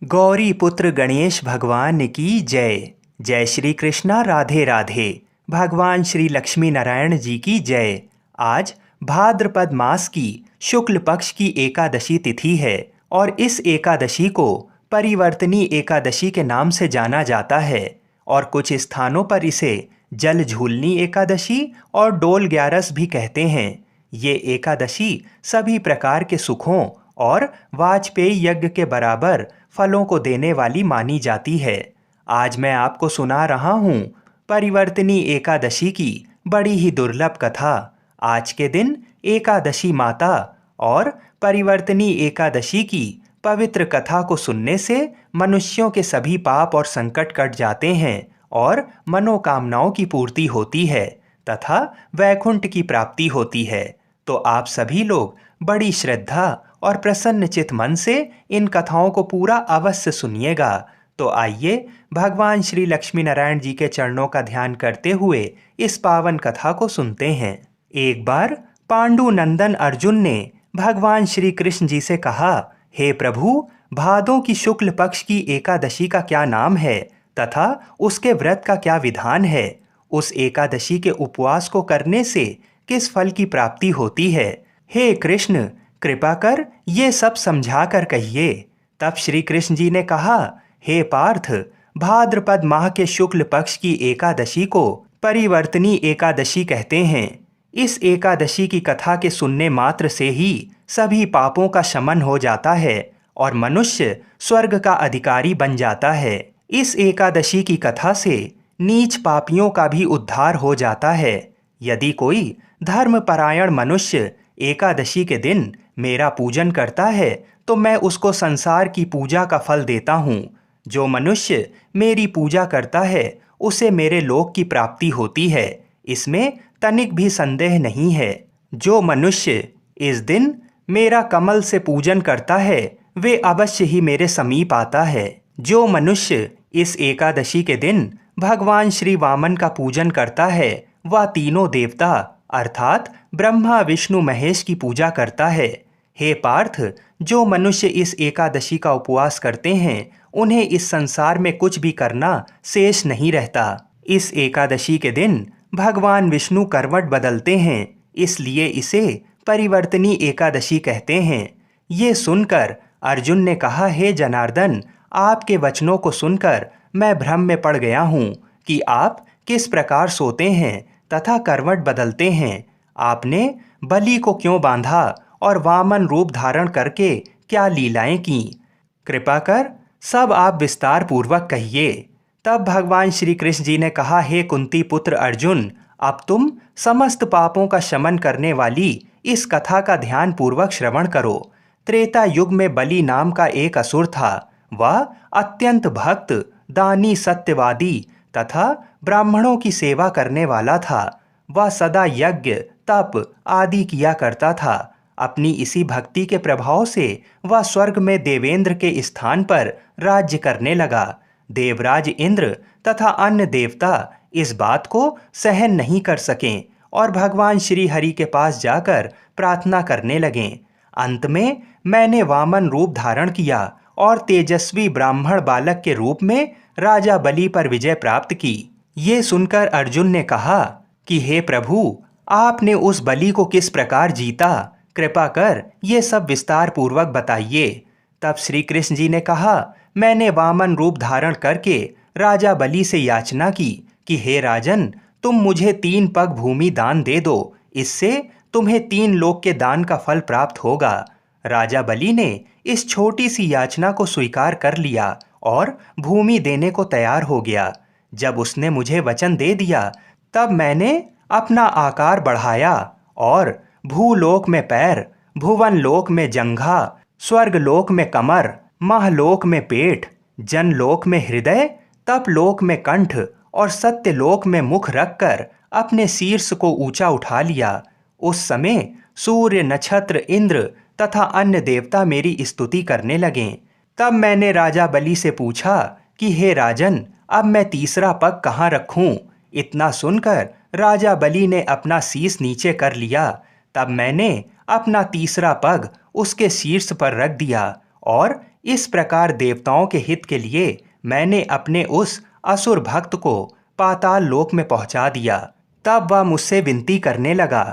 गौरी पुत्र गणेश भगवान की जय। जय श्री कृष्णा, राधे राधे। भगवान श्री लक्ष्मी नारायण जी की जय। आज भाद्रपद मास की शुक्ल पक्ष की एकादशी तिथि है और इस एकादशी को परिवर्तनी एकादशी के नाम से जाना जाता है और कुछ स्थानों पर इसे जल झूलनी एकादशी और डोल ग्यारस भी कहते हैं। ये एकादशी सभी प्रकार के सुखों और वाजपेयी यज्ञ के बराबर फलों को देने वाली मानी जाती है। आज मैं आपको सुना रहा हूँ परिवर्तनी एकादशी की बड़ी ही दुर्लभ कथा। आज के दिन एकादशी माता और परिवर्तनी एकादशी की पवित्र कथा को सुनने से मनुष्यों के सभी पाप और संकट कट जाते हैं और मनोकामनाओं की पूर्ति होती है तथा वैकुंठ की प्राप्ति होती है। तो आप सभी लोग बड़ी श्रद्धा और प्रसन्न चित मन से इन कथाओं को पूरा अवश्य सुनिएगा। तो आइए भगवान श्री लक्ष्मी नारायण जी के चरणों का ध्यान करते हुए इस पावन कथा को सुनते हैं। एक बार पांडु नंदन अर्जुन ने भगवान श्री कृष्ण जी से कहा, हे प्रभु, भादों की शुक्ल पक्ष की एकादशी का क्या नाम है तथा उसके व्रत का क्या विधान है? उस एकादशी के उपवास को करने से किस फल की प्राप्ति होती है? हे कृष्ण, कृपा कर ये सब समझा कर कहिए। तब श्री कृष्ण जी ने कहा, हे पार्थ, भाद्रपद माह के शुक्ल पक्ष की एकादशी को परिवर्तनी एकादशी कहते हैं। इस एकादशी की कथा के सुनने मात्र से ही सभी पापों का शमन हो जाता है और मनुष्य स्वर्ग का अधिकारी बन जाता है। इस एकादशी की कथा से नीच पापियों का भी उद्धार हो जाता है। यदि कोई धर्मपरायण मनुष्य एकादशी के दिन मेरा पूजन करता है तो मैं उसको संसार की पूजा का फल देता हूँ। जो मनुष्य मेरी पूजा करता है उसे मेरे लोक की प्राप्ति होती है, इसमें तनिक भी संदेह नहीं है। जो मनुष्य इस दिन मेरा कमल से पूजन करता है वे अवश्य ही मेरे समीप आता है। जो मनुष्य इस एकादशी के दिन भगवान श्री वामन का पूजन करता है वह तीनों देवता अर्थात ब्रह्मा विष्णु महेश की पूजा करता है। हे पार्थ, जो मनुष्य इस एकादशी का उपवास करते हैं उन्हें इस संसार में कुछ भी करना शेष नहीं रहता। इस एकादशी के दिन भगवान विष्णु करवट बदलते हैं, इसलिए इसे परिवर्तनी एकादशी कहते हैं। ये सुनकर अर्जुन ने कहा, हे जनार्दन, आपके वचनों को सुनकर मैं भ्रम में पड़ गया हूँ कि आप किस प्रकार सोते हैं तथा करवट बदलते हैं। आपने बलि को क्यों बांधा और वामन रूप धारण करके क्या लीलाएं की? कृपा कर सब आप विस्तार पूर्वक कहिए। तब भगवान श्री कृष्ण जी ने कहा, हे कुंती पुत्र अर्जुन, अब तुम समस्त पापों का शमन करने वाली इस कथा का ध्यान पूर्वक श्रवण करो। त्रेता युग में बलि नाम का एक असुर था। वह अत्यंत भक्त, दानी, सत्यवादी तथा ब्राह्मणों की सेवा करने वाला था। वह सदा यज्ञ, तप आदि किया करता था। अपनी इसी भक्ति के प्रभाव से वह स्वर्ग में देवेंद्र के स्थान पर राज्य करने लगा। देवराज इंद्र तथा अन्य देवता इस बात को सहन नहीं कर सकें और भगवान श्री हरि के पास जाकर प्रार्थना करने लगे। अंत में मैंने वामन रूप धारण किया और तेजस्वी ब्राह्मण बालक के रूप में राजा बलि पर विजय प्राप्त की। ये सुनकर अर्जुन ने कहा कि हे प्रभु, आपने उस बलि को किस प्रकार जीता? कृपा कर ये सब विस्तार पूर्वक बताइए। तब श्री कृष्ण जी ने कहा, मैंने वामन रूप धारण करके राजा बलि से याचना की कि हे राजन, तुम मुझे 3 पग भूमि दान दे दो, इससे तुम्हें 3 लोक के दान का फल प्राप्त होगा। राजा बलि ने इस छोटी सी याचना को स्वीकार कर लिया और भूमि देने को तैयार हो गया। जब उसने मुझे वचन दे दिया तब मैंने अपना आकार बढ़ाया और भूलोक में पैर, भुवन लोक में जंघा, स्वर्गलोक में कमर, महलोक में पेट, जनलोक में हृदय, तपलोक में कंठ और सत्यलोक में मुख रखकर अपने शीर्ष को ऊंचा उठा लिया। उस समय सूर्य, नक्षत्र, इंद्र तथा अन्य देवता मेरी स्तुति करने लगे। तब मैंने राजा बलि से पूछा कि हे राजन, अब मैं तीसरा पग कहाँ रखूं? इतना सुनकर राजा बलि ने अपना शीश नीचे कर लिया। तब मैंने अपना तीसरा पग उसके शीर्ष पर रख दिया और इस प्रकार देवताओं के हित के लिए मैंने अपने उस असुर भक्त को पाताल लोक में पहुंचा दिया। तब वह मुझसे विनती करने लगा।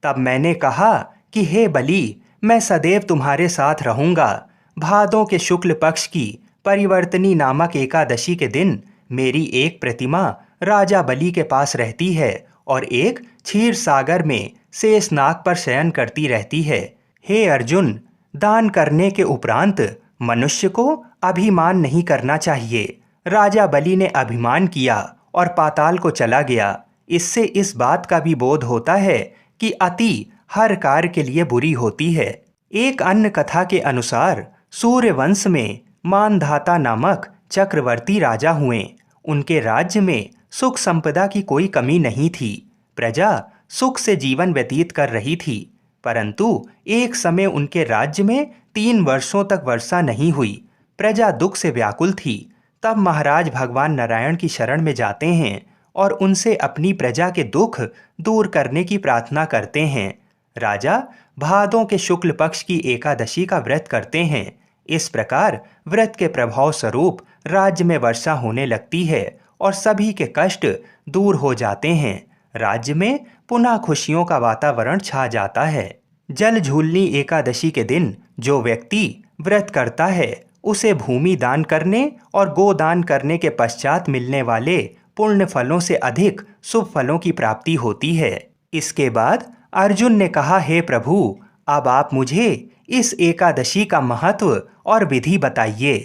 तब मैंने कहा कि हे बलि, मैं सदैव तुम्हारे साथ रहूंगा। भादों के शुक्ल पक्ष की परिवर्तनी नामक एकादशी के दिन मेरी एक प्रतिमा राजा बलि के पास रहती है और एक क्षीर सागर में शेषनाग पर शयन करती रहती है। हे अर्जुन, दान करने के उपरांत मनुष्य को अभिमान नहीं करना चाहिए। राजा बलि ने अभिमान किया और पाताल को चला गया। इससे इस बात का भी बोध होता है कि अति हर कार्य के लिए बुरी होती है। एक अन्य कथा के अनुसार सूर्यवंश में मानधाता नामक चक्रवर्ती राजा हुए। उनके राज्य में सुख संपदा की कोई कमी नहीं थी। प्रजा सुख से जीवन व्यतीत कर रही थी। परंतु एक समय उनके राज्य में 3 वर्षों तक वर्षा नहीं हुई। प्रजा दुख से व्याकुल थी। तब महाराज भगवान नारायण की शरण में जाते हैं और उनसे अपनी प्रजा के दुख दूर करने की प्रार्थना करते हैं। राजा भादों के शुक्ल पक्ष की एकादशी का व्रत करते हैं। इस प्रकार व्रत के प्रभाव स्वरूप राज्य में वर्षा होने लगती है और सभी के कष्ट दूर हो जाते हैं। राज्य में पुनः खुशियों का वातावरण छा जाता है। जल झूलनी एकादशी के दिन जो व्यक्ति व्रत करता है उसे भूमि दान करने और गोदान करने के पश्चात मिलने वाले पुण्य फलों से अधिक शुभ फलों की प्राप्ति होती है। इसके बाद अर्जुन ने कहा, हे प्रभु, अब आप मुझे इस एकादशी का महत्व और विधि बताइए।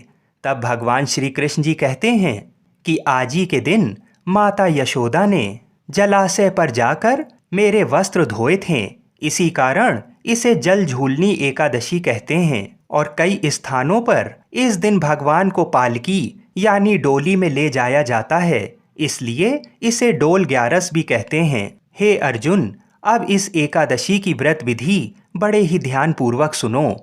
तब भगवान श्री कृष्ण जी कहते हैं कि आज ही के दिन माता यशोदा ने जलाशय पर जाकर मेरे वस्त्र धोए थे। इसी कारण इसे जल झूलनी एकादशी कहते हैं और कई स्थानों पर इस दिन भगवान को पालकी यानी डोली में ले जाया जाता है, इसलिए इसे डोल ग्यारस भी कहते हैं। हे अर्जुन, अब इस एकादशी की व्रत विधि बड़े ही ध्यान पूर्वक सुनो।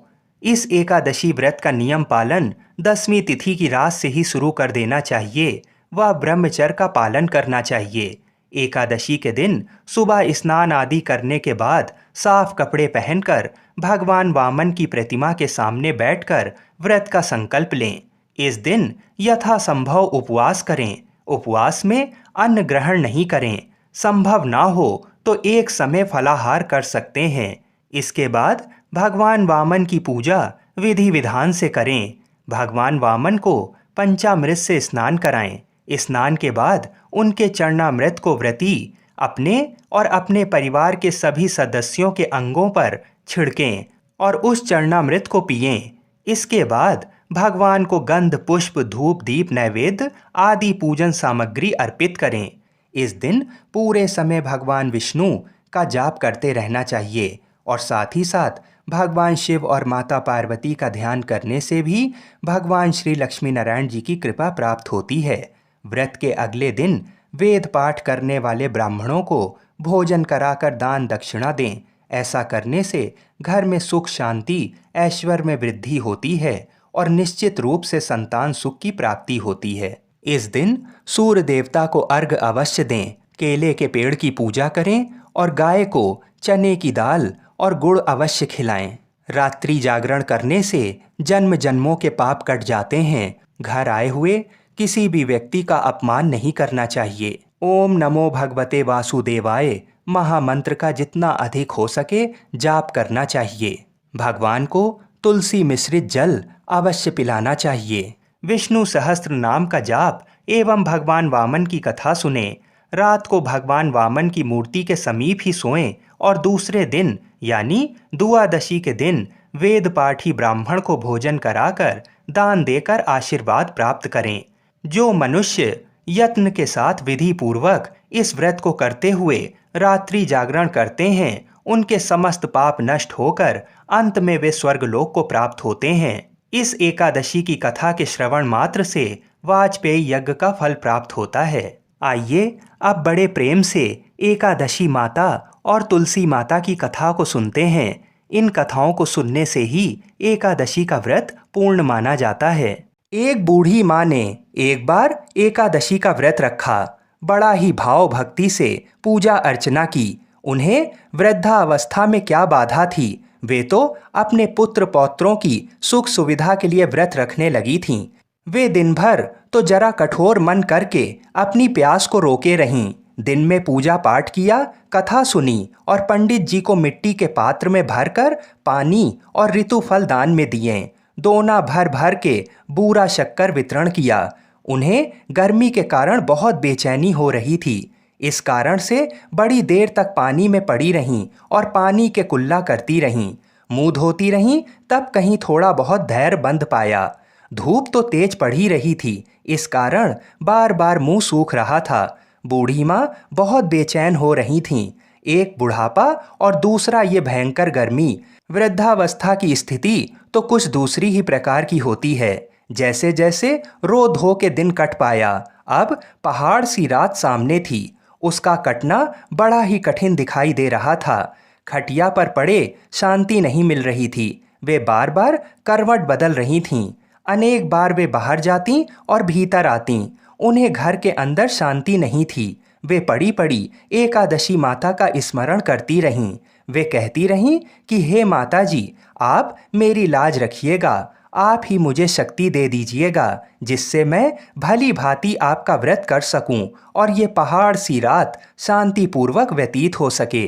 इस एकादशी व्रत का नियम पालन 10वीं तिथि की रात से ही शुरू कर देना चाहिए। वह ब्रह्मचर्य का पालन करना चाहिए। एकादशी के दिन सुबह स्नान आदि करने के बाद साफ कपड़े पहनकर भगवान वामन की प्रतिमा के सामने बैठकर व्रत का संकल्प लें। इस दिन यथासंभव उपवास करें। उपवास में अन्न ग्रहण नहीं करें। संभव ना हो तो एक समय फलाहार कर सकते हैं। इसके बाद भगवान वामन की पूजा विधि विधान से करें। भगवान वामन को पंचामृत से स्नान कराएं। स्नान के बाद उनके चरणामृत को व्रती अपने और अपने परिवार के सभी सदस्यों के अंगों पर छिड़कें और उस चरणामृत को पिएं। इसके बाद भगवान को गंध पुष्प धूप दीप नैवेद्य आदि पूजन सामग्री अर्पित करें। इस दिन पूरे समय भगवान विष्णु का जाप करते रहना चाहिए और साथ ही साथ भगवान शिव और माता पार्वती का ध्यान करने से भी भगवान श्री लक्ष्मी नारायण जी की कृपा प्राप्त होती है। व्रत के अगले दिन वेद पाठ करने वाले ब्राह्मणों को भोजन कराकर दान दक्षिणा दें। ऐसा करने से घर में सुख शांति ऐश्वर्य में वृद्धि होती है और निश्चित रूप से संतान सुख की प्राप्ति होती है। इस दिन सूर्य देवता को अर्घ अवश्य दें। केले के पेड़ की पूजा करें और गाय को चने की दाल और गुड़ अवश्य खिलाएं। रात्रि जागरण करने से जन्म जन्मों के पाप कट जाते हैं। घर आए हुए किसी भी व्यक्ति का अपमान नहीं करना चाहिए। ओम नमो भगवते वासुदेवाय महामंत्र का जितना अधिक हो सके जाप करना चाहिए। भगवान को तुलसी मिश्रित जल अवश्य पिलाना चाहिए। विष्णु सहस्त्र नाम का जाप एवं भगवान वामन की कथा सुने। रात को भगवान वामन की मूर्ति के समीप ही सोएं और दूसरे दिन यानी दुआदशी के दिन वेद पाठी ब्राह्मण को भोजन कराकर दान देकर आशीर्वाद प्राप्त करें। जो मनुष्य यत्न के साथ विधि पूर्वक इस व्रत को करते हुए रात्रि जागरण करते हैं उनके समस्त पाप नष्ट होकर अंत में वे स्वर्गलोक को प्राप्त होते हैं। इस एकादशी की कथा के श्रवण मात्र से वाजपेयी यज्ञ का फल प्राप्त होता है। आइए अब बड़े प्रेम से एकादशी माता और तुलसी माता की कथा को सुनते हैं। इन कथाओं को सुनने से ही एकादशी का व्रत पूर्ण माना जाता है। एक बूढ़ी माँ ने एक बार एकादशी का व्रत रखा। बड़ा ही भाव भक्ति से पूजा अर्चना की। उन्हें वृद्धावस्था में क्या बाधा थी वे तो अपने पुत्र पौत्रों की सुख सुविधा के लिए व्रत रखने लगी थीं। वे दिन भर तो जरा कठोर मन करके अपनी प्यास को रोके रहीं। दिन में पूजा पाठ किया, कथा सुनी और पंडित जी को मिट्टी के पात्र में भरकर पानी और ऋतुफल दान में दिए। दोना भर भर के बूरा शक्कर वितरण किया। उन्हें गर्मी के कारण बहुत बेचैनी हो रही थी। इस कारण से बड़ी देर तक पानी में पड़ी रहीं और पानी के कुल्ला करती रहीं। मुंह धोती रहीं, तब कहीं थोड़ा बहुत धैर्य बंध पाया। धूप तो तेज पड़ ही रही थी, इस कारण बार बार मुंह सूख रहा था। बूढ़ी माँ बहुत बेचैन हो रही थीं। एक बुढ़ापा और दूसरा ये भयंकर गर्मी। वृद्धावस्था की स्थिति तो कुछ दूसरी ही प्रकार की होती है। जैसे जैसे रो धो के दिन कट पाया, अब पहाड़ सी रात सामने थी। उसका कटना बड़ा ही कठिन दिखाई दे रहा था। खटिया पर पड़े शांति नहीं मिल रही थी। वे बार बार करवट बदल रही थीं। अनेक बार वे बाहर जातीं और भीतर आतीं। उन्हें घर के अंदर शांति नहीं थी। वे पड़ी पड़ी एकादशी माता का स्मरण करती रहीं। वे कहती रहीं कि हे माता जी, आप मेरी लाज रखिएगा, आप ही मुझे शक्ति दे दीजिएगा, जिससे मैं भली भांति आपका व्रत कर सकूं और ये पहाड़ सी रात शांतिपूर्वक व्यतीत हो सके।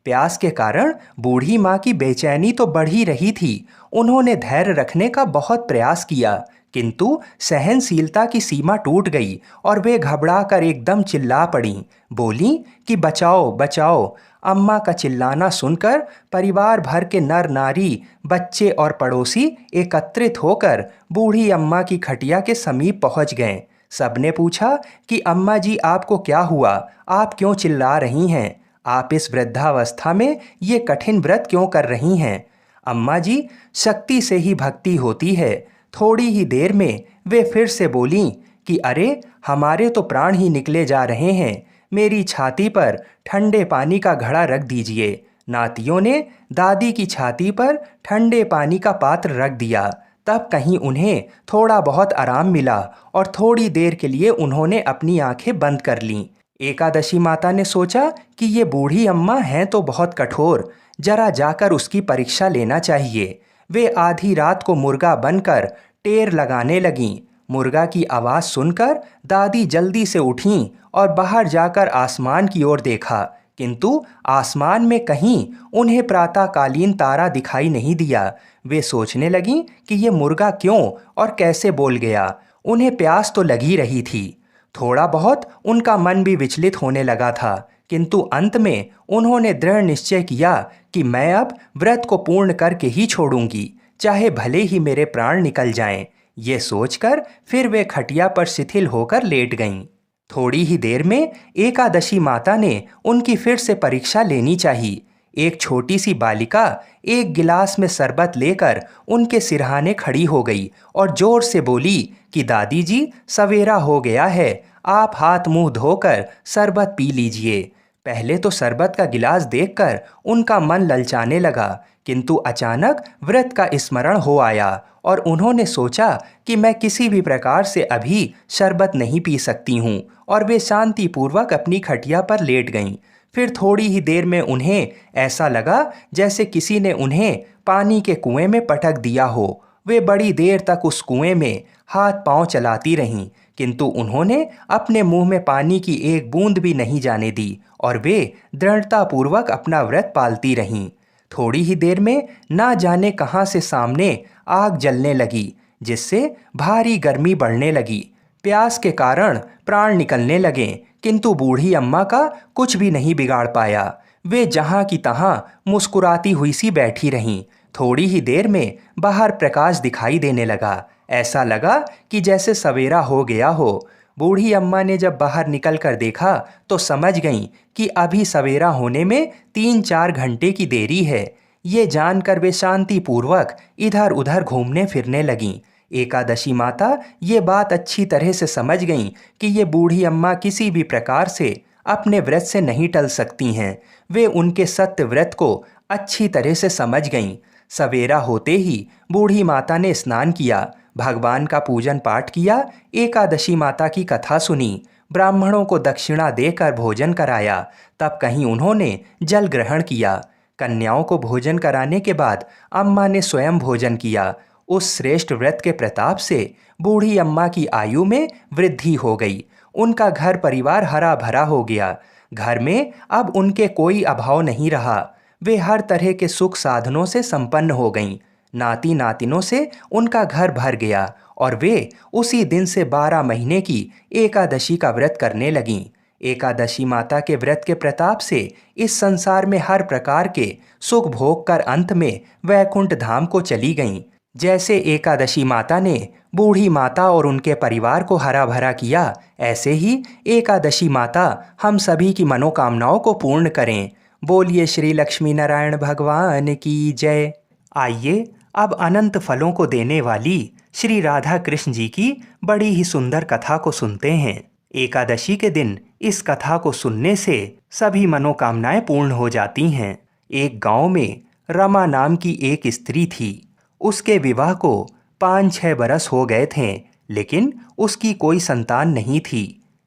प्यास के कारण बूढ़ी माँ की बेचैनी तो बढ़ ही रही थी। उन्होंने धैर्य रखने का बहुत प्रयास किया, किंतु सहनशीलता की सीमा टूट गई और वे घबराकर एकदम चिल्ला पड़ीं। बोलीं कि बचाओ बचाओ। अम्मा का चिल्लाना सुनकर परिवार भर के नर नारी, बच्चे और पड़ोसी एकत्रित होकर बूढ़ी अम्मा की खटिया के समीप पहुंच गए। सबने पूछा कि अम्मा जी, आपको क्या हुआ? आप क्यों चिल्ला रही हैं? आप इस वृद्धावस्था में ये कठिन व्रत क्यों कर रही हैं? अम्मा जी, शक्ति से ही भक्ति होती है। थोड़ी ही देर में वे फिर से बोलीं कि अरे, हमारे तो प्राण ही निकले जा रहे हैं। मेरी छाती पर ठंडे पानी का घड़ा रख दीजिए। नातियों ने दादी की छाती पर ठंडे पानी का पात्र रख दिया। तब कहीं उन्हें थोड़ा बहुत आराम मिला और थोड़ी देर के लिए उन्होंने अपनी आंखें बंद कर लीं। एकादशी माता ने सोचा कि ये बूढ़ी अम्मा हैं तो बहुत कठोर, जरा जाकर उसकी परीक्षा लेना चाहिए। वे आधी रात को मुर्गा बनकर टेर लगाने लगीं। मुर्गा की आवाज़ सुनकर दादी जल्दी से उठीं और बाहर जाकर आसमान की ओर देखा, किंतु आसमान में कहीं उन्हें प्रातःकालीन तारा दिखाई नहीं दिया। वे सोचने लगीं कि ये मुर्गा क्यों और कैसे बोल गया। उन्हें प्यास तो लगी रही थी। थोड़ा बहुत उनका मन भी विचलित होने लगा था, किंतु अंत में उन्होंने दृढ़ निश्चय किया कि मैं अब व्रत को पूर्ण करके ही छोड़ूंगी, चाहे भले ही मेरे प्राण निकल जाएं। ये सोचकर फिर वे खटिया पर शिथिल होकर लेट गईं। थोड़ी ही देर में एकादशी माता ने उनकी फिर से परीक्षा लेनी चाहिए। एक छोटी सी बालिका एक गिलास में शरबत लेकर उनके सिरहाने खड़ी हो गई और जोर से बोली कि दादी जी, सवेरा हो गया है, आप हाथ मुंह धोकर शरबत पी लीजिए। पहले तो शरबत का गिलास देखकर उनका मन ललचाने लगा, किंतु अचानक व्रत का स्मरण हो आया और उन्होंने सोचा कि मैं किसी भी प्रकार से अभी शरबत नहीं पी सकती हूँ, और वे शांतिपूर्वक अपनी खटिया पर लेट गईं। फिर थोड़ी ही देर में उन्हें ऐसा लगा जैसे किसी ने उन्हें पानी के कुएं में पटक दिया हो। वे बड़ी देर तक उस कुएं में हाथ पांव चलाती रहीं, किंतु उन्होंने अपने मुंह में पानी की एक बूंद भी नहीं जाने दी और वे दृढ़तापूर्वक अपना व्रत पालती रहीं। थोड़ी ही देर में ना जाने कहां से सामने आग जलने लगी, जिससे भारी गर्मी बढ़ने लगी। प्यास के कारण प्राण निकलने लगे, किंतु बूढ़ी अम्मा का कुछ भी नहीं बिगाड़ पाया। वे जहां की तहां मुस्कुराती हुई सी बैठी रहीं। थोड़ी ही देर में बाहर प्रकाश दिखाई देने लगा। ऐसा लगा कि जैसे सवेरा हो गया हो। बूढ़ी अम्मा ने जब बाहर निकल कर देखा तो समझ गईं कि अभी सवेरा होने में 3-4 घंटे की देरी है। ये जानकर वे शांतिपूर्वक इधर उधर घूमने फिरने लगीं। एकादशी माता ये बात अच्छी तरह से समझ गईं कि ये बूढ़ी अम्मा किसी भी प्रकार से अपने व्रत से नहीं टल सकती हैं। वे उनके सत्य व्रत को अच्छी तरह से समझ गईं। सवेरा होते ही बूढ़ी माता ने स्नान किया, भगवान का पूजन पाठ किया, एकादशी माता की कथा सुनी, ब्राह्मणों को दक्षिणा देकर भोजन कराया। तब कहीं उन्होंने जल ग्रहण किया। कन्याओं को भोजन कराने के बाद अम्मा ने स्वयं भोजन किया। उस श्रेष्ठ व्रत के प्रताप से बूढ़ी अम्मा की आयु में वृद्धि हो गई। उनका घर परिवार हरा भरा हो गया। घर में अब उनके कोई अभाव नहीं रहा। वे हर तरह के सुख साधनों से संपन्न हो गईं। नाती नातिनों से उनका घर भर गया और वे उसी दिन से 12 महीने की एकादशी का व्रत करने लगीं। एकादशी माता के व्रत के प्रताप से इस संसार में हर प्रकार के सुख भोग कर अंत में वैकुंठ धाम को चली गईं। जैसे एकादशी माता ने बूढ़ी माता और उनके परिवार को हरा भरा किया, ऐसे ही एकादशी माता हम सभी की मनोकामनाओं को पूर्ण करें। बोलिए श्री लक्ष्मी नारायण भगवान की जय। आइए अब अनंत फलों को देने वाली श्री राधा कृष्ण जी की बड़ी ही सुंदर कथा को सुनते हैं। एकादशी के दिन इस कथा को सुनने से सभी मनोकामनाएं पूर्ण हो जाती हैं। एक गांव में रमा नाम की एक स्त्री थी। उसके विवाह को 5-6 बरस हो गए थे, लेकिन उसकी कोई संतान नहीं थी।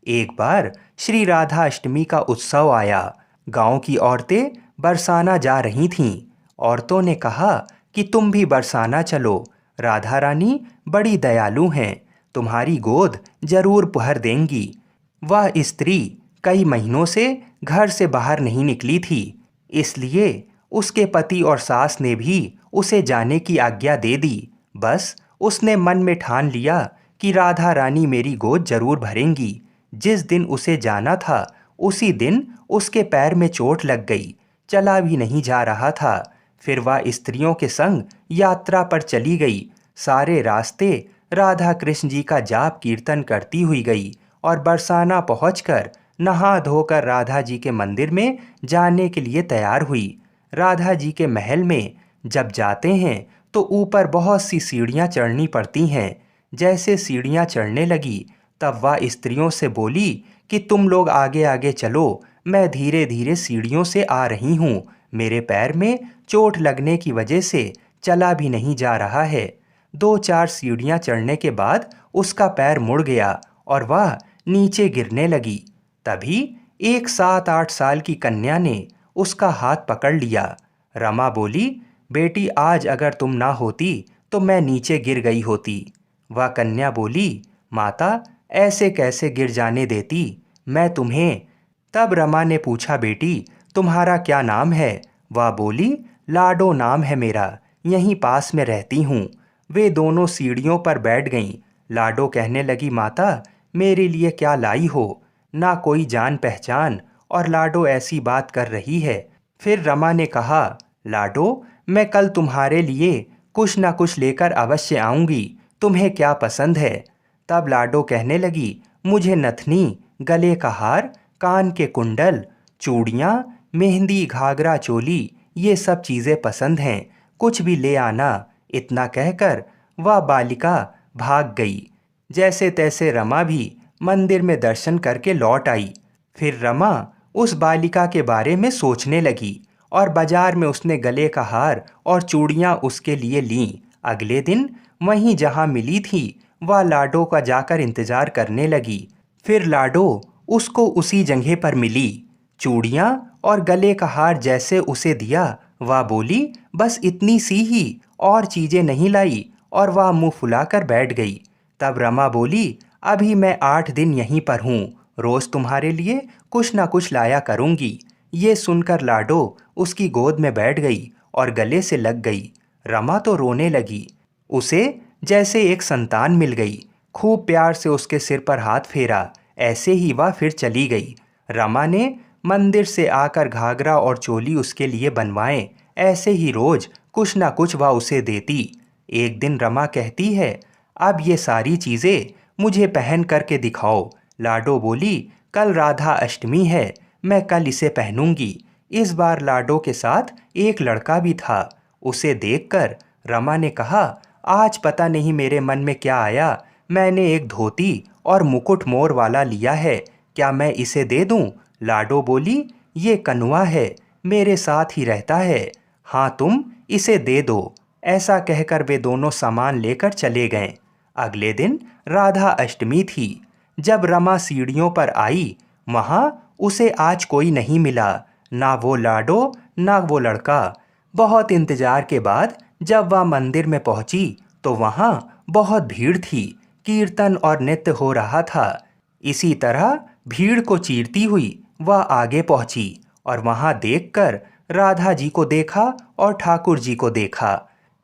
एक बार श्री राधा अष्टमी का उत्सव आया। गांव की औरतें बरसाना जा रही थीं। औरतों ने कहा कि तुम भी बरसाना चलो, राधा रानी बड़ी दयालु हैं, तुम्हारी गोद जरूर भर देंगी। वह स्त्री कई महीनों से घर से बाहर नहीं निकली थी, इसलिए उसके पति और सास ने भी उसे जाने की आज्ञा दे दी। बस उसने मन में ठान लिया कि राधा रानी मेरी गोद जरूर भरेंगी। जिस दिन उसे जाना था उसी दिन उसके पैर में चोट लग गई, चला भी नहीं जा रहा था। फिर वह स्त्रियों के संग यात्रा पर चली गई। सारे रास्ते राधा कृष्ण जी का जाप कीर्तन करती हुई गई और बरसाना पहुंचकर नहा धोकर राधा जी के मंदिर में जाने के लिए तैयार हुई। राधा जी के महल में जब जाते हैं तो ऊपर बहुत सी सीढ़ियाँ चढ़नी पड़ती हैं। जैसे सीढ़ियाँ चढ़ने लगी तब वह स्त्रियों से बोली कि तुम लोग आगे आगे चलो, मैं धीरे धीरे सीढ़ियों से आ रही हूँ। मेरे पैर में चोट लगने की वजह से चला भी नहीं जा रहा है। 2-4 सीढ़ियाँ चढ़ने के बाद उसका पैर मुड़ गया और वह नीचे गिरने लगी। तभी एक 7-8 साल की कन्या ने उसका हाथ पकड़ लिया। रमा बोली, बेटी आज अगर तुम ना होती तो मैं नीचे गिर गई होती। वह कन्या बोली, माता ऐसे कैसे गिर जाने देती मैं तुम्हें। तब रमा ने पूछा, बेटी तुम्हारा क्या नाम है? वह बोली, लाडो नाम है मेरा, यहीं पास में रहती हूँ। वे दोनों सीढ़ियों पर बैठ गईं। लाडो कहने लगी, माता मेरे लिए क्या लाई हो? ना कोई जान पहचान और लाडो ऐसी बात कर रही है। फिर रमा ने कहा, लाडो मैं कल तुम्हारे लिए कुछ ना कुछ लेकर अवश्य आऊँगी, तुम्हें क्या पसंद है? तब लाडो कहने लगी, मुझे नथनी, गले का हार, कान के कुंडल, चूड़ियाँ, मेहंदी, घाघरा चोली ये सब चीज़ें पसंद हैं, कुछ भी ले आना। इतना कहकर वह बालिका भाग गई। जैसे तैसे रमा भी मंदिर में दर्शन करके लौट आई। फिर रमा उस बालिका के बारे में सोचने लगी और बाजार में उसने गले का हार और चूड़ियाँ उसके लिए लीं। अगले दिन वहीं जहाँ मिली थी वह लाडो का जाकर इंतजार करने लगी। फिर लाडो उसको उसी जगह पर मिली। चूड़ियाँ और गले का हार जैसे उसे दिया, वह बोली, बस इतनी सी ही, और चीज़ें नहीं लाई, और वह मुंह फुलाकर बैठ गई। तब रमा बोली, अभी मैं 8 दिन यहीं पर हूँ, रोज़ तुम्हारे लिए कुछ ना कुछ लाया करूँगी। ये सुनकर लाडो उसकी गोद में बैठ गई और गले से लग गई। रमा तो रोने लगी। उसे जैसे एक संतान मिल गई। खूब प्यार से उसके सिर पर हाथ फेरा। ऐसे ही वह फिर चली गई। रमा ने मंदिर से आकर घाघरा और चोली उसके लिए बनवाएं। ऐसे ही रोज कुछ ना कुछ वह उसे देती। एक दिन रमा कहती है, अब ये सारी चीज़ें मुझे पहन करके दिखाओ। लाडो बोली, कल राधा अष्टमी है, मैं कल इसे पहनूंगी। इस बार लाडो के साथ एक लड़का भी था। उसे देखकर रमा ने कहा, आज पता नहीं मेरे मन में क्या आया, मैंने एक धोती और मुकुट मोर वाला लिया है, क्या मैं इसे दे दूं? लाडो बोली, ये कनुआ है, मेरे साथ ही रहता है, हाँ तुम इसे दे दो। ऐसा कहकर वे दोनों सामान लेकर चले गए। अगले दिन राधा अष्टमी थी। जब रमा सीढ़ियों पर आई, वहाँ उसे आज कोई नहीं मिला। ना वो लाडो ना वो लड़का। बहुत इंतजार के बाद जब वह मंदिर में पहुंची तो वहां बहुत भीड़ थी। कीर्तन और नृत्य हो रहा था। इसी तरह भीड़ को चीरती हुई वह आगे पहुंची और वहां देखकर राधा जी को देखा और ठाकुर जी को देखा।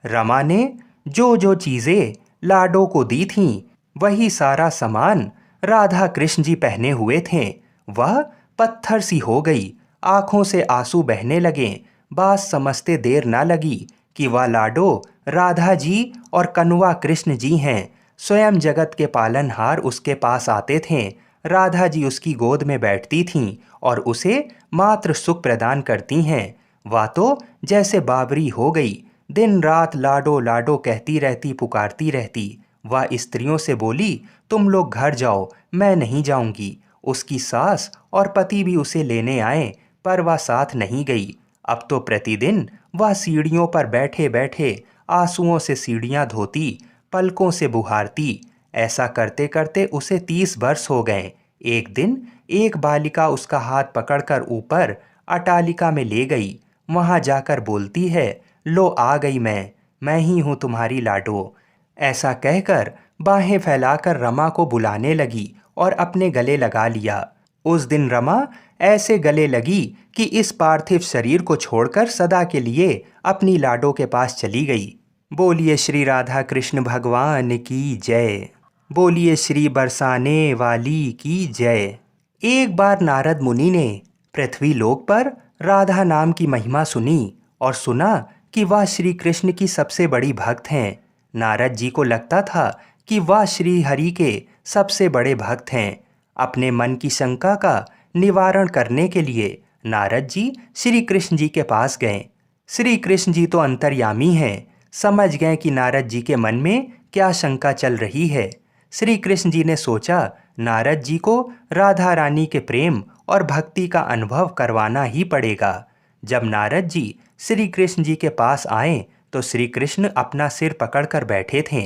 रमा ने जो जो चीजें लाडो को दी थीं, वही सारा सामान राधा कृष्ण जी पहने हुए थे। वह पत्थर सी हो गई। आंखों से आंसू बहने लगे। बात समझते देर न लगी कि वह लाडो राधा जी और कन्वा कृष्ण जी हैं। स्वयं जगत के पालनहार उसके पास आते थे। राधा जी उसकी गोद में बैठती थीं और उसे मात्र सुख प्रदान करती हैं। वह तो जैसे बावरी हो गई। दिन रात लाडो लाडो कहती रहती, पुकारती रहती। वह स्त्रियों से बोली, तुम लोग घर जाओ, मैं नहीं जाऊंगी। उसकी सास और पति भी उसे लेने आए, पर वह साथ नहीं गई। अब तो प्रतिदिन वह सीढ़ियों पर बैठे बैठे आंसुओं से सीढ़ियां धोती, पलकों से बुहारती। ऐसा करते करते उसे 30 वर्ष हो गए। एक दिन एक बालिका उसका हाथ पकड़कर ऊपर अटालिका में ले गई। वहां जाकर बोलती है, लो आ गई मैं ही हूं तुम्हारी लाडो। ऐसा कहकर बाहें फैलाकर रमा को बुलाने लगी और अपने गले लगा लिया। उस दिन रमा ऐसे गले लगी कि इस पार्थिव शरीर को छोड़कर सदा के लिए अपनी लाडो के पास चली गई। बोलिए श्री राधा कृष्ण भगवान की जय। बोलिए श्री बरसाने वाली की जय। एक बार नारद मुनि ने पृथ्वी लोक पर राधा नाम की महिमा सुनी और सुना कि वह श्री कृष्ण की सबसे बड़ी भक्त हैं। नारद जी को लगता था कि वह श्री हरि के सबसे बड़े भक्त हैं। अपने मन की शंका का निवारण करने के लिए नारद जी श्री कृष्ण जी के पास गए। श्री कृष्ण जी तो अंतर्यामी हैं, समझ गए कि नारद जी के मन में क्या शंका चल रही है। श्री कृष्ण जी ने सोचा, नारद जी को राधा रानी के प्रेम और भक्ति का अनुभव करवाना ही पड़ेगा। जब नारद जी श्री कृष्ण जी के पास आए तो श्री कृष्ण अपना सिर पकड़कर बैठे थे।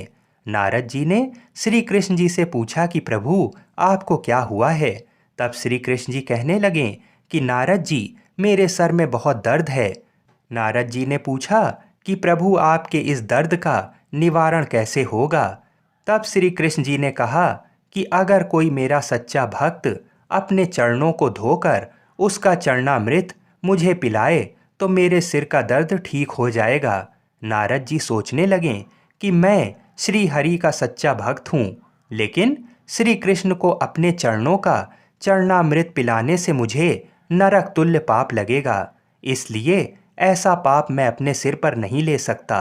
नारद जी ने श्री कृष्ण जी से पूछा कि प्रभु, आपको क्या हुआ है। तब श्री कृष्ण जी कहने लगे कि नारद जी, मेरे सर में बहुत दर्द है। नारद जी ने पूछा कि प्रभु, आपके इस दर्द का निवारण कैसे होगा। तब श्री कृष्ण जी ने कहा कि अगर कोई मेरा सच्चा भक्त अपने चरणों को धोकर उसका चरणामृत मुझे पिलाए तो मेरे सिर का दर्द ठीक हो जाएगा। नारद जी सोचने लगे कि मैं श्री हरि का सच्चा भक्त हूँ, लेकिन श्री कृष्ण को अपने चरणों का चरणामृत पिलाने से मुझे नरक तुल्य पाप लगेगा, इसलिए ऐसा पाप मैं अपने सिर पर नहीं ले सकता।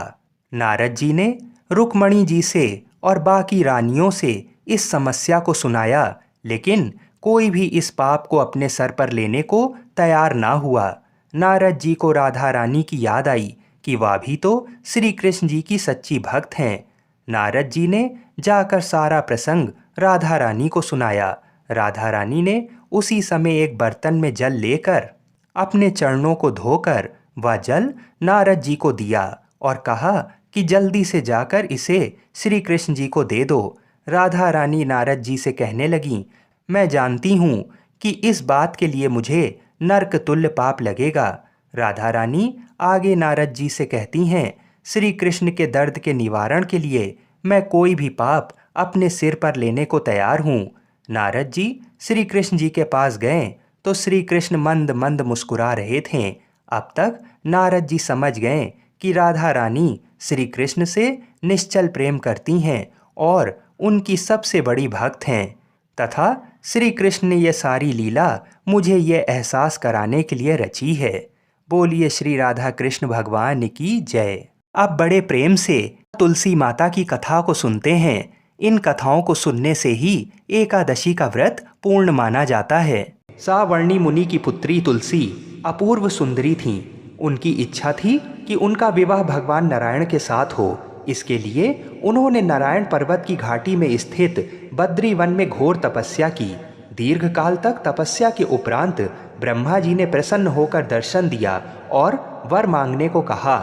नारद जी ने रुक्मणी जी से और बाकी रानियों से इस समस्या को सुनाया, लेकिन कोई भी इस पाप को अपने सर पर लेने को तैयार ना हुआ। नारद जी को राधा रानी की याद आई कि वह भी तो श्री कृष्ण जी की सच्ची भक्त हैं। नारद जी ने जाकर सारा प्रसंग राधा रानी को सुनाया। राधा रानी ने उसी समय एक बर्तन में जल लेकर अपने चरणों को धोकर वह जल नारद जी को दिया और कहा कि जल्दी से जाकर इसे श्री कृष्ण जी को दे दो। राधा रानी नारद जी से कहने लगी, मैं जानती हूँ कि इस बात के लिए मुझे नरक तुल्य पाप लगेगा। राधा रानी आगे नारद जी से कहती हैं, श्री कृष्ण के दर्द के निवारण के लिए मैं कोई भी पाप अपने सिर पर लेने को तैयार हूँ। नारद जी श्री कृष्ण जी के पास गए तो श्री कृष्ण मंद मंद मुस्कुरा रहे थे। अब तक नारद जी समझ गए कि राधा रानी श्री कृष्ण से निश्चल प्रेम करती हैं और उनकी सबसे बड़ी भक्त हैं, तथा श्री कृष्ण ने यह सारी लीला मुझे ये एहसास कराने के लिए रची है। बोलिए श्री राधा कृष्ण भगवान की जय। अब बड़े प्रेम से तुलसी माता की कथा को सुनते हैं। इन कथाओं को सुनने से ही एकादशी का व्रत पूर्ण माना जाता है। सावर्णी मुनि की पुत्री तुलसी अपूर्व सुंदरी थीं। उनकी इच्छा थी कि उनका विवाह भगवान नारायण के साथ हो। इसके लिए उन्होंने नारायण पर्वत की घाटी में स्थित बद्री वन में घोर तपस्या की। दीर्घ काल तक तपस्या के उपरांत ब्रह्मा जी ने प्रसन्न होकर दर्शन दिया और वर मांगने को कहा।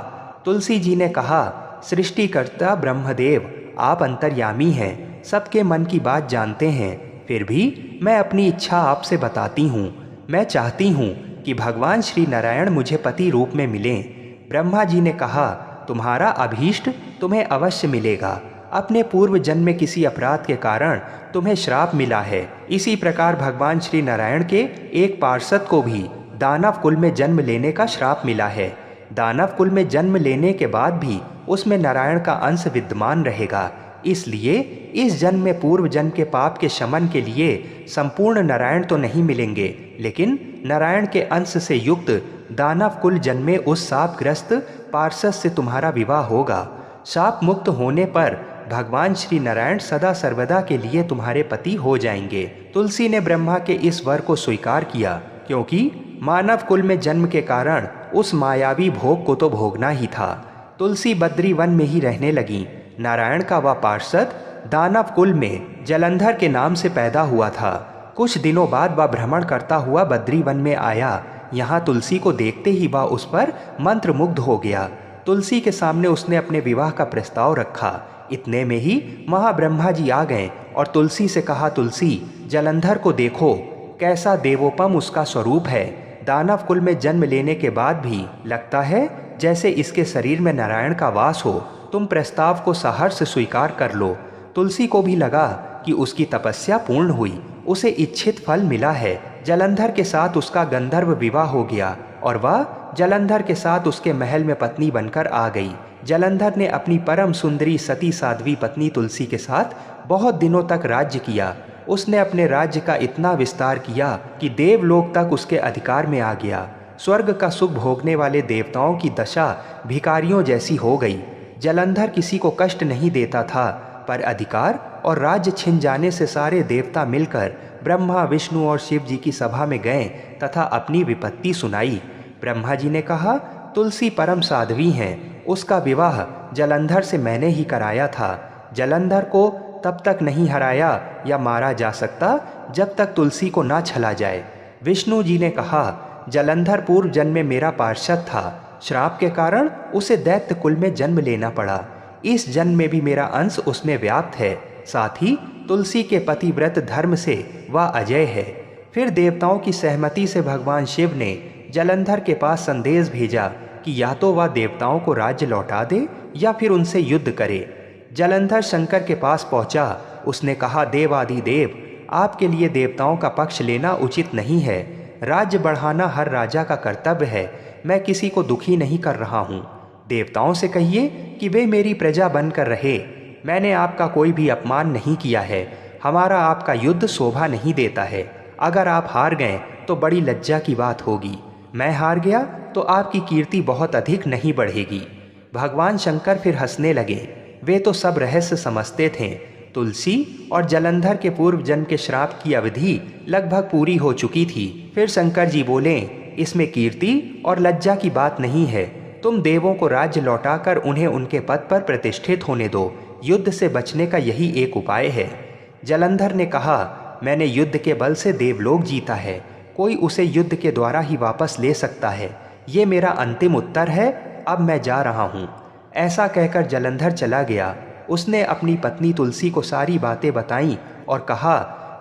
तुलसी जी ने कहा, सृष्टिकर्ता ब्रह्मदेव, आप अंतर्यामी हैं, सबके मन की बात जानते हैं, फिर भी मैं अपनी इच्छा आपसे बताती हूँ। मैं चाहती हूँ कि भगवान श्री नारायण मुझे पति रूप में मिलें। ब्रह्मा जी ने कहा, तुम्हारा अभीष्ट तुम्हें अवश्य मिलेगा। अपने पूर्व जन्म में किसी अपराध के कारण तुम्हें श्राप मिला है। इसी प्रकार भगवान श्री नारायण के एक पार्षद को भी दानव कुल में जन्म लेने का श्राप मिला है। दानव कुल में जन्म लेने के बाद भी उसमें नारायण का अंश विद्यमान रहेगा। इसलिए इस जन्म में पूर्व जन्म के पाप के शमन के लिए संपूर्ण नारायण तो नहीं मिलेंगे, लेकिन नारायण के अंश से युक्त दानव कुल जन्म में उस शापग्रस्त पार्षद से तुम्हारा विवाह होगा। शाप मुक्त होने पर भगवान श्री नारायण सदा सर्वदा के लिए तुम्हारे पति हो जाएंगे। तुलसी ने ब्रह्मा के इस वर को स्वीकार किया, क्योंकि मानव कुल में जन्म के कारण उस मायावी भोग को तो भोगना ही था। तुलसी बद्री वन में ही रहने लगी। नारायण का वह पार्षद दानव कुल में जलंधर के नाम से पैदा हुआ था। कुछ दिनों बाद वह भ्रमण करता हुआ बद्री वन में आया। यहाँ तुलसी को देखते ही वह उस पर मंत्रमुग्ध हो गया। तुलसी के सामने उसने अपने विवाह का प्रस्ताव रखा। इतने में ही महाब्रह्मा जी आ गए और तुलसी से कहा, तुलसी, जलंधर को देखो, कैसा देवोपम उसका स्वरूप है। दानव कुल में जन्म लेने के बाद भी लगता है जैसे इसके शरीर में नारायण का वास हो। तुम प्रस्ताव को सहर्ष स्वीकार कर लो। तुलसी को भी लगा कि उसकी तपस्या पूर्ण हुई, उसे इच्छित फल मिला है। जलंधर के साथ उसका गंधर्व विवाह हो गया और वह जलंधर के साथ उसके महल में पत्नी बनकर आ गई। जलंधर ने अपनी परम सुंदरी सती साध्वी पत्नी तुलसी के साथ बहुत दिनों तक राज्य किया। उसने अपने राज्य का इतना विस्तार किया कि देवलोक तक उसके अधिकार में आ गया। स्वर्ग का सुख भोगने वाले देवताओं की दशा भिखारियों जैसी हो गई। जलंधर किसी को कष्ट नहीं देता था, पर अधिकार और राज्य छिन जाने से सारे देवता मिलकर ब्रह्मा, विष्णु और शिव जी की सभा में गए तथा अपनी विपत्ति सुनाई। ब्रह्मा जी ने कहा, तुलसी परम साध्वी हैं, उसका विवाह जलंधर से मैंने ही कराया था। जलंधर को तब तक नहीं हराया या मारा जा सकता जब तक तुलसी को ना छला जाए। विष्णु जी ने कहा, जलंधर पूर्व जन्म में मेरा पार्षद था। श्राप के कारण उसे दैत्य कुल में जन्म लेना पड़ा। इस जन्म में भी मेरा अंश उसमें व्याप्त है। साथ ही तुलसी के पतिव्रत धर्म से वह अजय है। फिर देवताओं की सहमति से भगवान शिव ने जलंधर के पास संदेश भेजा कि या तो वह देवताओं को राज्य लौटा दे या फिर उनसे युद्ध करे। जलंधर शंकर के पास पहुंचा। उसने कहा, देवाधिदेव, आपके लिए देवताओं का पक्ष लेना उचित नहीं है। राज्य बढ़ाना हर राजा का कर्तव्य है। मैं किसी को दुखी नहीं कर रहा हूँ। देवताओं से कहिए कि वे मेरी प्रजा बनकर रहे। मैंने आपका कोई भी अपमान नहीं किया है। हमारा आपका युद्ध शोभा नहीं देता है। अगर आप हार गए तो बड़ी लज्जा की बात होगी। मैं हार गया तो आपकी कीर्ति बहुत अधिक नहीं बढ़ेगी। भगवान शंकर फिर हंसने लगे। वे तो सब रहस्य समझते थे। तुलसी और जलंधर के पूर्व जन्म के श्राप की अवधि लगभग पूरी हो चुकी थी। फिर शंकर जी बोले, इसमें कीर्ति और लज्जा की बात नहीं है। तुम देवों को राज्य लौटाकर उन्हें उनके पद पर प्रतिष्ठित होने दो। युद्ध से बचने का यही एक उपाय है। जलंधर ने कहा, मैंने युद्ध के बल से देवलोक जीता है। कोई उसे युद्ध के द्वारा ही वापस ले सकता है। ये मेरा अंतिम उत्तर है। अब मैं जा रहा हूँ। ऐसा कहकर जलंधर चला गया। उसने अपनी पत्नी तुलसी को सारी बातें बताईं और कहा,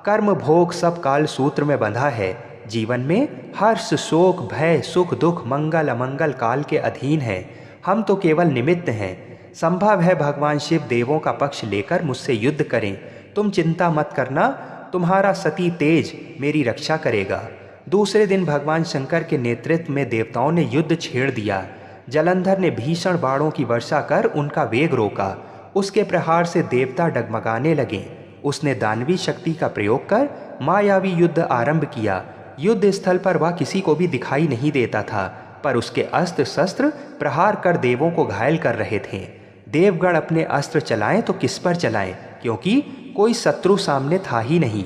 कर्म भोग सब काल सूत्र में बंधा है। जीवन में हर्ष, शोक, भय, सुख, दुख, मंगल, अमंगल काल के अधीन है। हम तो केवल निमित्त हैं। संभव है भगवान शिव देवों का पक्ष लेकर मुझसे युद्ध करें। तुम चिंता मत करना, तुम्हारा सती तेज मेरी रक्षा करेगा। दूसरे दिन भगवान शंकर के नेतृत्व में देवताओं ने युद्ध छेड़ दिया। जलंधर ने भीषण बाणों की वर्षा कर उनका वेग रोका। उसके प्रहार से देवता डगमगाने लगे। उसने दानवी शक्ति का प्रयोग कर मायावी युद्ध आरंभ किया। युद्ध स्थल पर वह किसी को भी दिखाई नहीं देता था, पर उसके अस्त्र शस्त्र प्रहार कर देवों को घायल कर रहे थे। देवगण अपने अस्त्र चलाएं तो किस पर चलाएं, क्योंकि कोई शत्रु सामने था ही नहीं।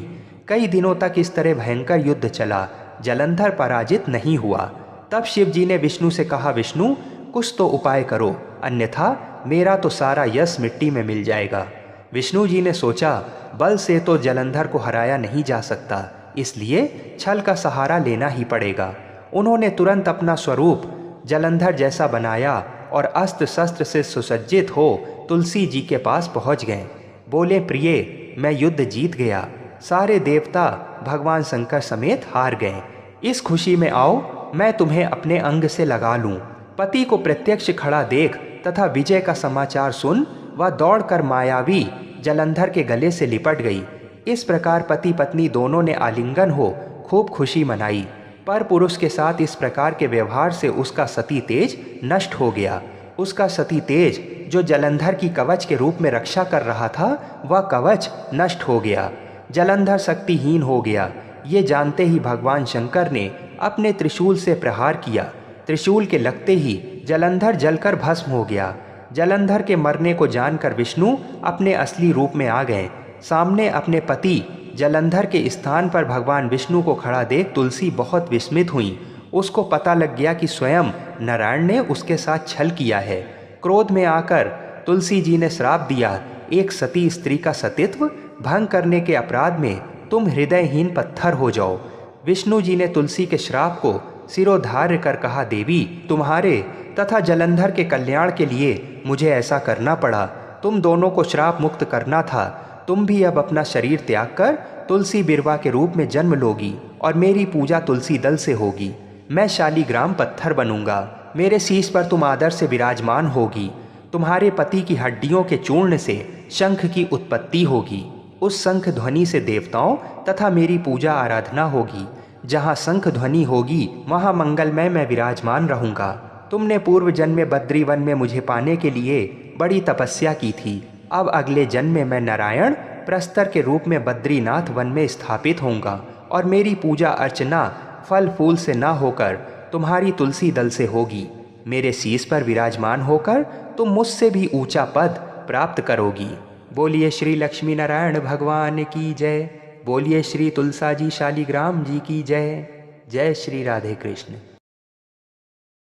कई दिनों तक इस तरह भयंकर युद्ध चला। जलंधर पराजित नहीं हुआ। तब शिव जी ने विष्णु से कहा, विष्णु, कुछ तो उपाय करो, अन्यथा मेरा तो सारा यश मिट्टी में मिल जाएगा। विष्णु जी ने सोचा, बल से तो जलंधर को हराया नहीं जा सकता, इसलिए छल का सहारा लेना ही पड़ेगा। उन्होंने तुरंत अपना स्वरूप जलंधर जैसा बनाया और अस्त्र शस्त्र से सुसज्जित हो तुलसी जी के पास पहुंच गए। बोले, प्रिय, मैं युद्ध जीत गया। सारे देवता भगवान शंकर समेत हार गए। इस खुशी में आओ मैं तुम्हें अपने अंग से लगा लूं। पति को प्रत्यक्ष खड़ा देख तथा विजय का समाचार सुन वह दौड़कर मायावी जलंधर के गले से लिपट गई। इस प्रकार पति पत्नी दोनों ने आलिंगन हो खूब खुशी मनाई। पर पुरुष के साथ इस प्रकार के व्यवहार से उसका सती तेज नष्ट हो गया। उसका सती तेज जो जलंधर की कवच के रूप में रक्षा कर रहा था वह कवच नष्ट हो गया। जलंधर शक्तिहीन हो गया। ये जानते ही भगवान शंकर ने अपने त्रिशूल से प्रहार किया। त्रिशूल के लगते ही जलंधर जलकर भस्म हो गया। जलंधर के मरने को जानकर विष्णु अपने असली रूप में आ गए। सामने अपने पति जलंधर के स्थान पर भगवान विष्णु को खड़ा देख तुलसी बहुत विस्मित हुई। उसको पता लग गया कि स्वयं नारायण ने उसके साथ छल किया है। क्रोध में आकर तुलसी जी ने श्राप दिया, एक सती स्त्री का सतीत्व भंग करने के अपराध में तुम हृदयहीन पत्थर हो जाओ। विष्णु जी ने तुलसी के श्राप को सिरोधार्य कर कहा, देवी तुम्हारे तथा जलंधर के कल्याण के लिए मुझे ऐसा करना पड़ा। तुम दोनों को श्राप मुक्त करना था। तुम भी अब अपना शरीर त्याग कर तुलसी बिरवा के रूप में जन्म लोगी और मेरी पूजा तुलसी दल से होगी। मैं शालीग्राम पत्थर बनूंगा। मेरे शीश पर तुम आदर से विराजमान होगी। तुम्हारे पति की हड्डियों के चूर्ण से शंख की उत्पत्ति होगी। उस शंख ध्वनि से देवताओं तथा मेरी पूजा आराधना होगी। जहाँ शंख ध्वनि होगी वहाँ मंगलमय मैं विराजमान रहूँगा। तुमने पूर्व जन्म में बद्रीवन में मुझे पाने के लिए बड़ी तपस्या की थी। अब अगले जन्म में मैं नारायण प्रस्तर के रूप में बद्रीनाथ वन में स्थापित होऊंगा और मेरी पूजा अर्चना फल फूल से ना होकर तुम्हारी तुलसी दल से होगी। मेरे शीश पर विराजमान होकर तुम मुझसे भी ऊंचा पद प्राप्त करोगी। बोलिए श्री लक्ष्मी नारायण भगवान की जय। बोलिए श्री तुलसाजी शालीग्राम जी की जय। जय श्री राधे कृष्ण।